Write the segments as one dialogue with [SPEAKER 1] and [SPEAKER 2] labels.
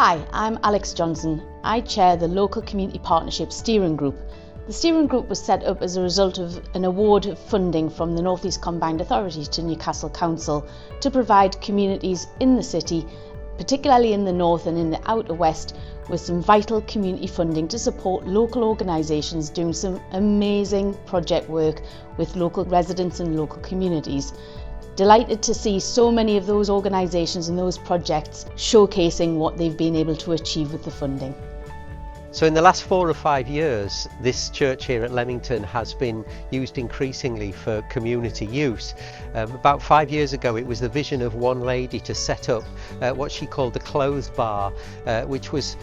[SPEAKER 1] Hi, I'm Alex Johnson. I chair the Local Community Partnership Steering Group. The steering group was set up as a result of an award of funding from the North East Combined Authority to Newcastle Council to provide communities in the city, particularly in the north and in the outer west, with some vital community funding to support local organisations doing some amazing project work with local residents and local communities. Delighted to see so many of those organisations and those projects showcasing what they've been able to achieve with the funding.
[SPEAKER 2] So in the last 4 or 5 years, this church here at Leamington has been used increasingly for community use. About 5 years ago, it was the vision of one lady to set up what she called the clothes bar, which was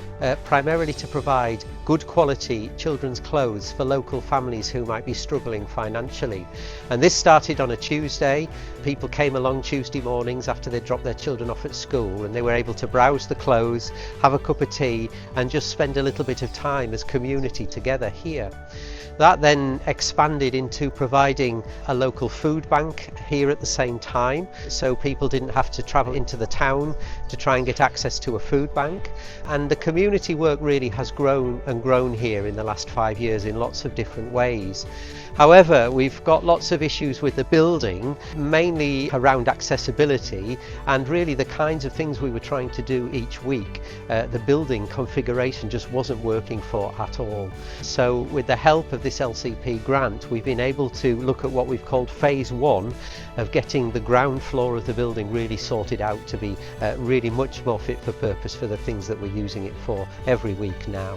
[SPEAKER 2] primarily to provide good quality children's clothes for local families who might be struggling financially. And this started on a Tuesday. People came along Tuesday mornings after they dropped their children off at school, and they were able to browse the clothes, have a cup of tea, and just spend a little bit of time as community together here. That then expanded into providing a local food bank here at the same time, so people didn't have to travel into the town to try and get access to a food bank. And the community work really has grown and grown here in the last 5 years in lots of different ways. However, we've got lots of issues with the building, mainly around accessibility and really the kinds of things we were trying to do each week. The building configuration just wasn't working for at all. So with the help of this LCP grant, we've been able to look at what we've called phase 1 of getting the ground floor of the building really sorted out to be really much more fit for purpose for the things that we're using it for every week now.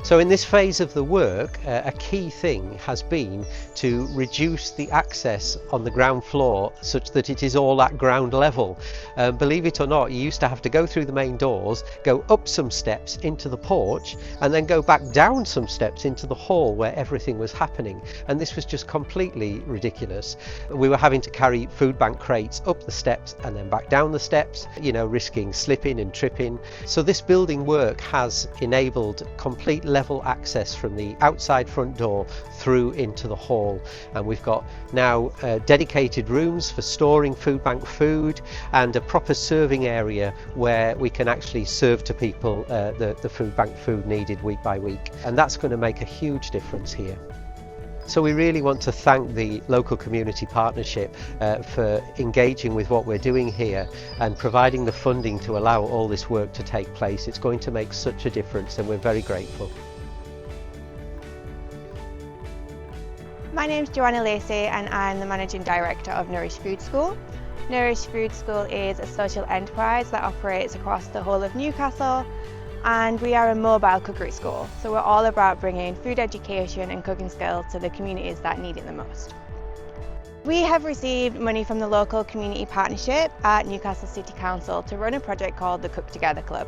[SPEAKER 2] So in this phase of the work, a key thing has been to reduce the access on the ground floor such that it is all at ground level. Believe it or not, you used to have to go through the main doors, go up some steps into the porch, and then go back down some steps into the hall where everything was happening. And this was just completely ridiculous. We were having to carry food bank crates up the steps and then back down the steps, risking slipping and tripping. So this building work has enabled complete level access from the outside front door through into the hall, and we've got now dedicated rooms for storing food bank food and a proper serving area where we can actually serve to people the food bank food needed week by week, and that's going to make a huge difference here. So we really want to thank the local community partnership for engaging with what we're doing here and providing the funding to allow all this work to take place. It's going to make such a difference, and we're very grateful.
[SPEAKER 3] My name's Joanna Lacey and I'm the Managing Director of Nourish Food School. Nourish Food School is a social enterprise that operates across the whole of Newcastle, and we are a mobile cookery school, so we're all about bringing food education and cooking skills to the communities that need it the most. We have received money from the local community partnership at Newcastle City Council to run a project called the Cook Together Club.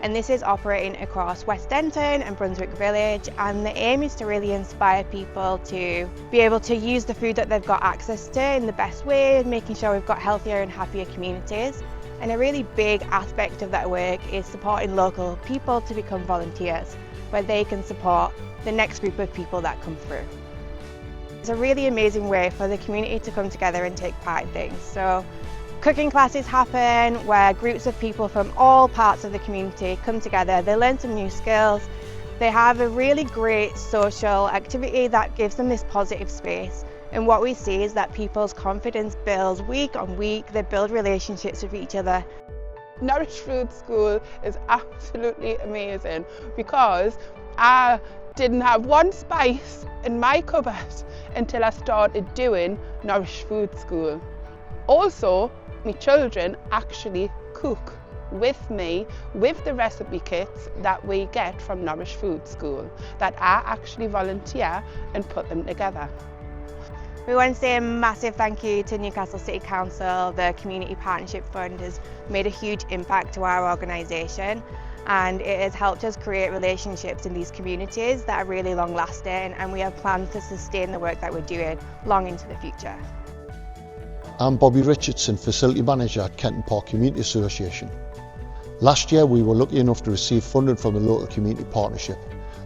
[SPEAKER 3] And this is operating across West Denton and Brunswick Village, and the aim is to really inspire people to be able to use the food that they've got access to in the best way, making sure we've got healthier and happier communities. And a really big aspect of that work is supporting local people to become volunteers, where they can support the next group of people that come through. It's a really amazing way for the community to come together and take part in things. So cooking classes happen where groups of people from all parts of the community come together, they learn some new skills, they have a really great social activity that gives them this positive space. And what we see is that people's confidence builds week on week, they build relationships with each other.
[SPEAKER 4] Nourish Food School is absolutely amazing because I didn't have one spice in my cupboard until I started doing Nourish Food School. Also, my children actually cook with me with the recipe kits that we get from Nourish Food School, that I actually volunteer and put them together.
[SPEAKER 3] We want to say a massive thank you to Newcastle City Council. The Community Partnership Fund has made a huge impact to our organisation, and it has helped us create relationships in these communities that are really long lasting, and we have plans to sustain the work that we're doing long into the future.
[SPEAKER 5] I'm Bobby Richardson, Facility Manager at Kenton Park Community Association. Last year we were lucky enough to receive funding from the local community partnership,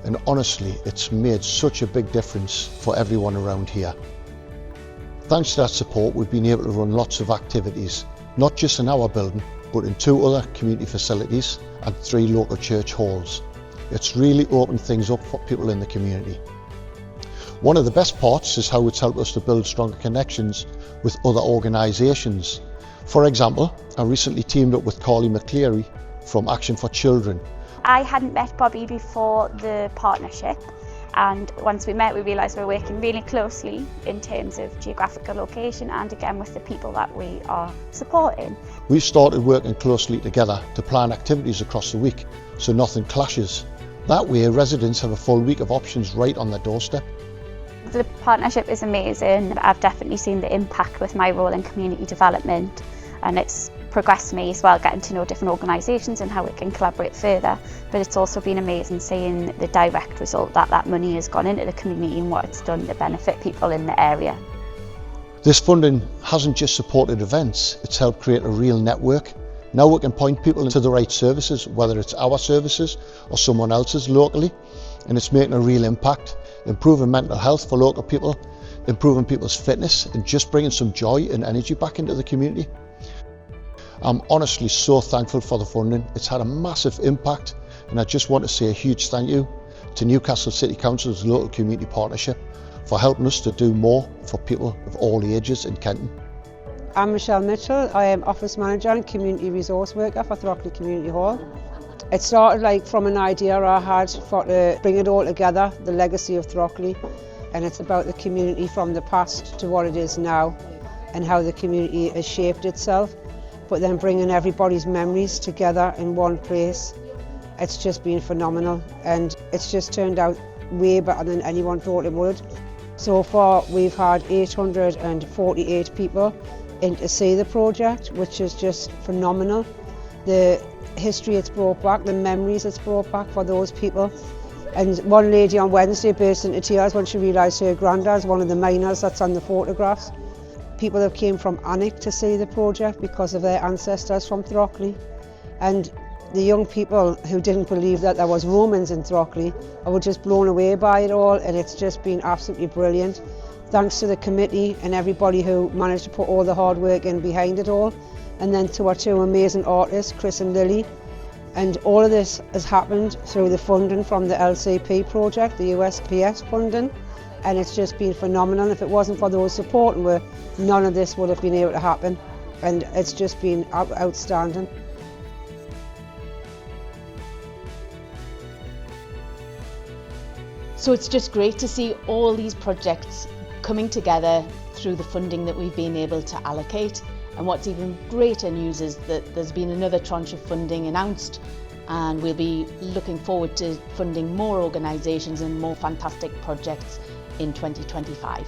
[SPEAKER 5] and honestly it's made such a big difference for everyone around here. Thanks to that support we've been able to run lots of activities, not just in our building but in 2 other community facilities and 3 local church halls. It's really opened things up for people in the community. One of the best parts is how it's helped us to build stronger connections with other organisations. For example, I recently teamed up with Carly McCleary from Action for Children.
[SPEAKER 6] I hadn't met Bobby before the partnership, and once we met we realised we were working really closely in terms of geographical location and again with the people that we are supporting.
[SPEAKER 5] We started working closely together to plan activities across the week so nothing clashes. That way residents have a full week of options right on their doorstep.
[SPEAKER 6] The partnership is amazing. I've definitely seen the impact with my role in community development, and it's progressed me as well, getting to know different organisations and how we can collaborate further. But it's also been amazing seeing the direct result that money has gone into the community and what it's done to benefit people in the area.
[SPEAKER 5] This funding hasn't just supported events, it's helped create a real network. Now we can point people to the right services, whether it's our services or someone else's locally, and it's making a real impact, improving mental health for local people, improving people's fitness and just bringing some joy and energy back into the community. I'm honestly so thankful for the funding. It's had a massive impact, and I just want to say a huge thank you to Newcastle City Council's local community partnership for helping us to do more for people of all ages in Kenton.
[SPEAKER 7] I'm Michelle Mitchell. I am Office Manager and Community Resource Worker for Throckley Community Hall. It started from an idea I had to bring it all together, the legacy of Throckley, and it's about the community from the past to what it is now and how the community has shaped itself, but then bringing everybody's memories together in one place. It's just been phenomenal, and it's just turned out way better than anyone thought it would. So far we've had 848 people in to see the project, which is just phenomenal. The history it's brought back, the memories it's brought back for those people. And one lady on Wednesday burst into tears when she realised her granddad's one of the miners that's on the photographs. People have came from Alnwick to see the project because of their ancestors from Throckley. And the young people who didn't believe that there was Romans in Throckley were just blown away by it all, and it's just been absolutely brilliant. Thanks to the committee and everybody who managed to put all the hard work in behind it all, and then to our 2 amazing artists, Chris and Lily. And all of this has happened through the funding from the LCP project, the USPS funding, and it's just been phenomenal. If it wasn't for those supporting us, none of this would have been able to happen, and it's just been outstanding.
[SPEAKER 1] So it's just great to see all these projects coming together through the funding that we've been able to allocate. And what's even greater news is that there's been another tranche of funding announced, and we'll be looking forward to funding more organisations and more fantastic projects in 2025.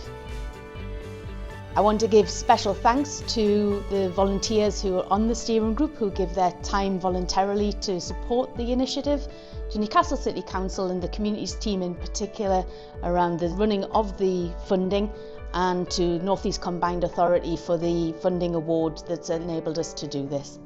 [SPEAKER 1] I want to give special thanks to the volunteers who are on the steering group who give their time voluntarily to support the initiative, to Newcastle City Council and the communities team in particular around the running of the funding, and to North East Combined Authority for the funding award that's enabled us to do this.